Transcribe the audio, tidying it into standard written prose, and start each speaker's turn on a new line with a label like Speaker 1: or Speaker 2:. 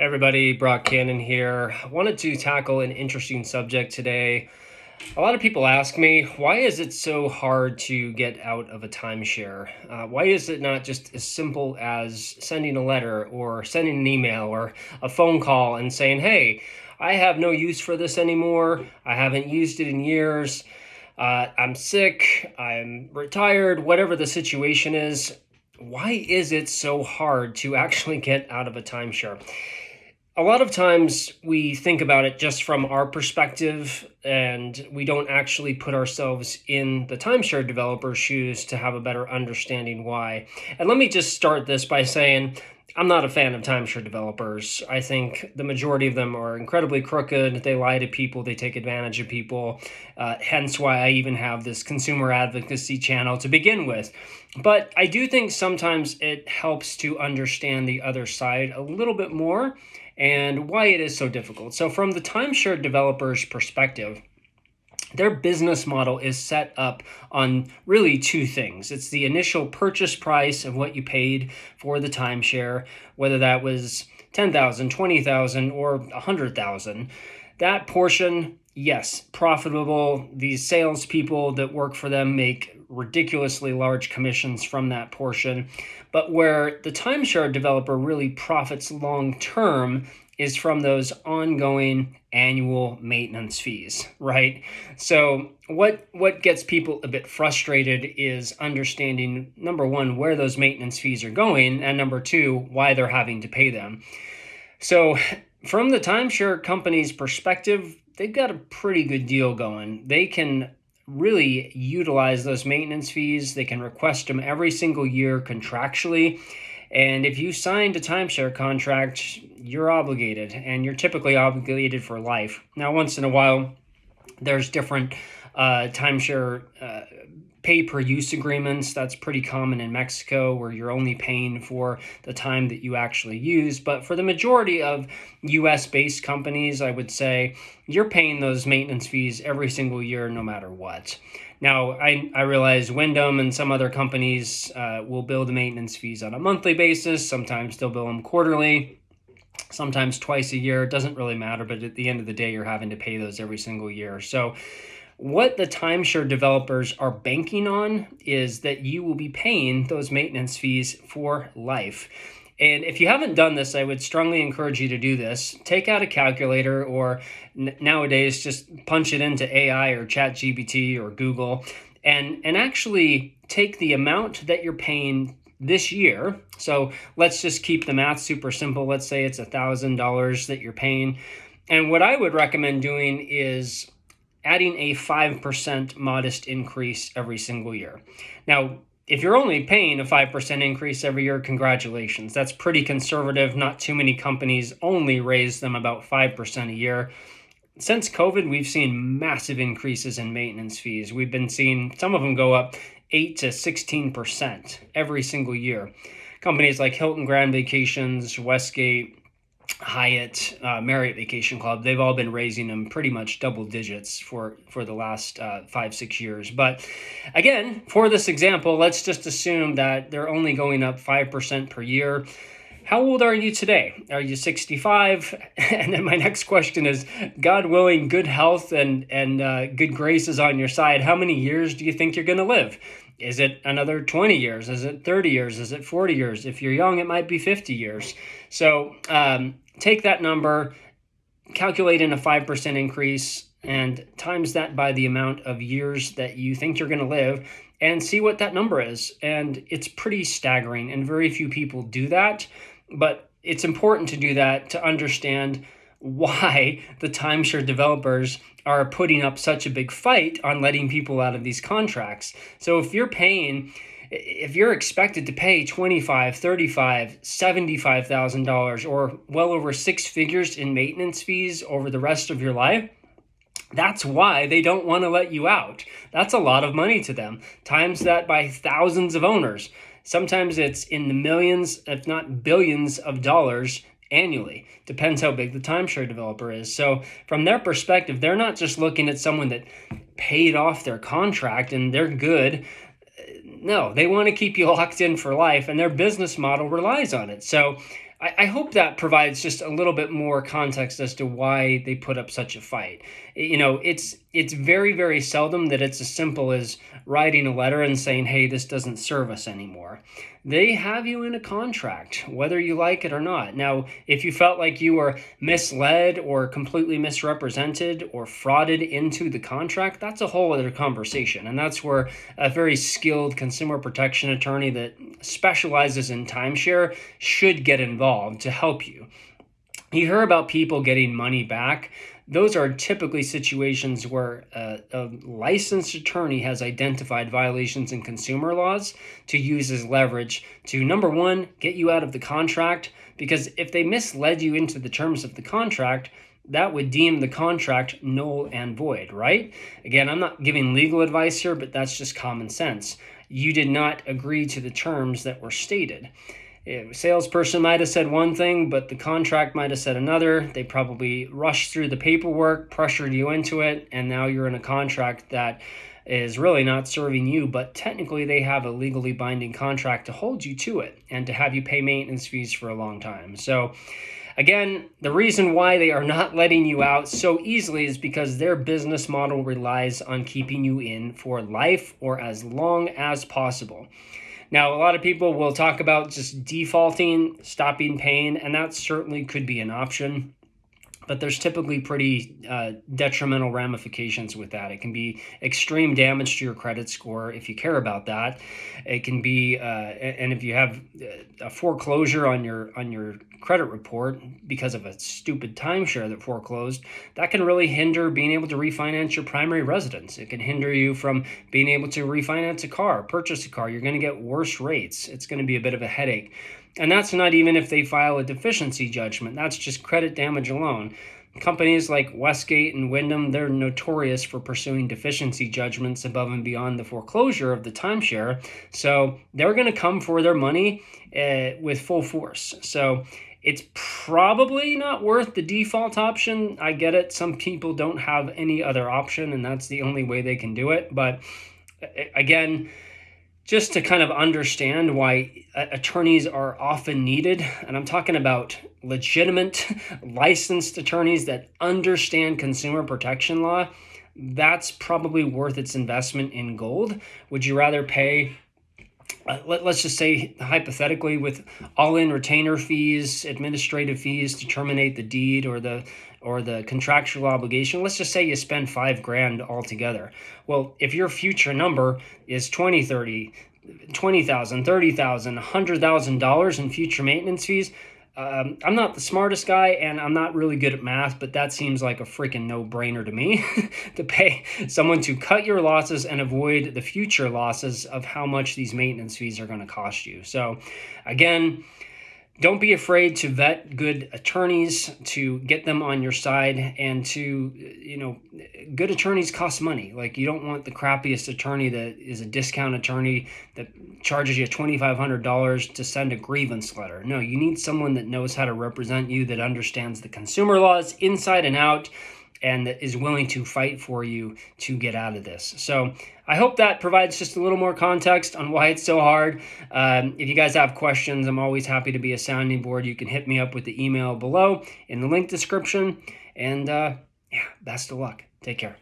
Speaker 1: Hey everybody, Brock Cannon here. I wanted to tackle an interesting subject today. A lot of people ask me, why is it so hard to get out of a timeshare? Why is it not just as simple as sending a letter or sending an email or a phone call and saying, hey, I have no use for this anymore. I haven't used it in years. I'm sick. I'm retired. Whatever the situation is, why is it so hard to actually get out of a timeshare? A lot of times we think about it just from our perspective, and we don't actually put ourselves in the timeshare developer's shoes to have a better understanding why. And let me just start this by saying I'm not a fan of timeshare developers. I think the majority of them are incredibly crooked. They lie to people, they take advantage of people, hence why I even have this consumer advocacy channel to begin with. But I do think sometimes it helps to understand the other side a little bit more and why it is so difficult. So from the timeshare developer's perspective, their business model is set up on really two things. It's the initial purchase price of what you paid for the timeshare, whether that was $10,000, $20,000, or $100,000. That portion, yes, profitable. These salespeople that work for them make ridiculously large commissions from that portion. But where the timeshare developer really profits long term is from those ongoing annual maintenance fees, right? So what gets people a bit frustrated is understanding, number one, where those maintenance fees are going, and number two, why they're having to pay them. So from the timeshare company's perspective, they've got a pretty good deal going. They can really utilize those maintenance fees. They can request them every single year contractually. And if you signed a timeshare contract, you're obligated, and you're typically obligated for life. Now, once in a while, there's different timeshare pay-per-use agreements. That's pretty common in Mexico, where you're only paying for the time that you actually use. But for the majority of US-based companies, I would say you're paying those maintenance fees every single year, no matter what. Now, I realize Wyndham and some other companies will bill the maintenance fees on a monthly basis. Sometimes they'll bill them quarterly, sometimes twice a year. It doesn't really matter, but at the end of the day, you're having to pay those every single year. So what the timeshare developers are banking on is that you will be paying those maintenance fees for life. And if you haven't done this, I would strongly encourage you to do this. Take out a calculator, or nowadays just punch it into AI or ChatGPT or Google, and actually take the amount that you're paying this year. So let's just keep the math super simple. Let's say it's $1,000 that you're paying. And what I would recommend doing is adding a 5% modest increase every single year. Now, if you're only paying a 5% increase every year, congratulations. That's pretty conservative. Not too many companies only raise them about 5% a year. Since COVID, we've seen massive increases in maintenance fees. We've been seeing some of them go up 8 to 16% every single year. Companies like Hilton Grand Vacations, Westgate, Hyatt, Marriott Vacation Club, they've all been raising them pretty much double digits for the last 5-6 years. But again, for this example, let's just assume that they're only going up 5% per year. How old are you today? Are you 65? And then my next question is, God willing, good health and good graces on your side, how many years do you think you're going to live? Is it another 20 years? Is it 30 years? Is it 40 years? If you're young, it might be 50 years. So take that number, calculate in a 5% increase, and times that by the amount of years that you think you're going to live, and see what that number is. And it's pretty staggering, and very few people do that. But it's important to do that to understand why the timeshare developers are putting up such a big fight on letting people out of these contracts. So if you're expected to pay $25,000, $35,000, $75,000, or well over six figures in maintenance fees over the rest of your life, that's why they don't want to let you out. That's a lot of money to them. Times that by thousands of owners. Sometimes it's in the millions, if not billions of dollars annually. Depends how big the timeshare developer is. So from their perspective, they're not just looking at someone that paid off their contract and they're good. No, they want to keep you locked in for life, and their business model relies on it. So I hope that provides just a little bit more context as to why they put up such a fight. It's very, very seldom that it's as simple as writing a letter and saying, hey, this doesn't serve us anymore. They have you in a contract, whether you like it or not. Now, if you felt like you were misled or completely misrepresented or frauded into the contract, that's a whole other conversation. And that's where a very skilled consumer protection attorney that specializes in timeshare should get involved to help you. You hear about people getting money back. Those are typically situations where a licensed attorney has identified violations in consumer laws to use as leverage to, number one, get you out of the contract, because if they misled you into the terms of the contract, that would deem the contract null and void, right? Again, I'm not giving legal advice here, but that's just common sense. You did not agree to the terms that were stated. A salesperson might have said one thing, but the contract might have said another. They probably rushed through the paperwork, pressured you into it, and now you're in a contract that is really not serving you, but technically they have a legally binding contract to hold you to it and to have you pay maintenance fees for a long time. So again, the reason why they are not letting you out so easily is because their business model relies on keeping you in for life or as long as possible. Now, a lot of people will talk about just defaulting, stopping paying, and that certainly could be an option. But there's typically pretty detrimental ramifications with that. It can be extreme damage to your credit score if you care about that. It can be, and if you have a foreclosure on your credit report because of a stupid timeshare that foreclosed, that can really hinder being able to refinance your primary residence. It can hinder you from being able to refinance a car, purchase a car. You're going to get worse rates. It's going to be a bit of a headache. And that's not even if they file a deficiency judgment. That's just credit damage alone. Companies like Westgate and Wyndham, they're notorious for pursuing deficiency judgments above and beyond the foreclosure of the timeshare. So they're going to come for their money with full force. So it's probably not worth the default option. I get it. Some people don't have any other option, and that's the only way they can do it. But again, just to kind of understand why attorneys are often needed, and I'm talking about legitimate, licensed attorneys that understand consumer protection law, that's probably worth its investment in gold. Would you rather pay, let's just say hypothetically, with all-in retainer fees, administrative fees to terminate the deed or the contractual obligation? Let's just say you spend $5,000 altogether. Well, if your future number is $20,000, $30,000, $100,000 in future maintenance fees, I'm not the smartest guy and I'm not really good at math, but that seems like a freaking no-brainer to me to pay someone to cut your losses and avoid the future losses of how much these maintenance fees are going to cost you. So again, don't be afraid to vet good attorneys, to get them on your side, and good attorneys cost money. Like, you don't want the crappiest attorney that is a discount attorney that charges you $2,500 to send a grievance letter. No, you need someone that knows how to represent you, that understands the consumer laws inside and out, and that is willing to fight for you to get out of this. So I hope that provides just a little more context on why it's so hard. If you guys have questions, I'm always happy to be a sounding board. You can hit me up with the email below in the link description. And best of luck. Take care.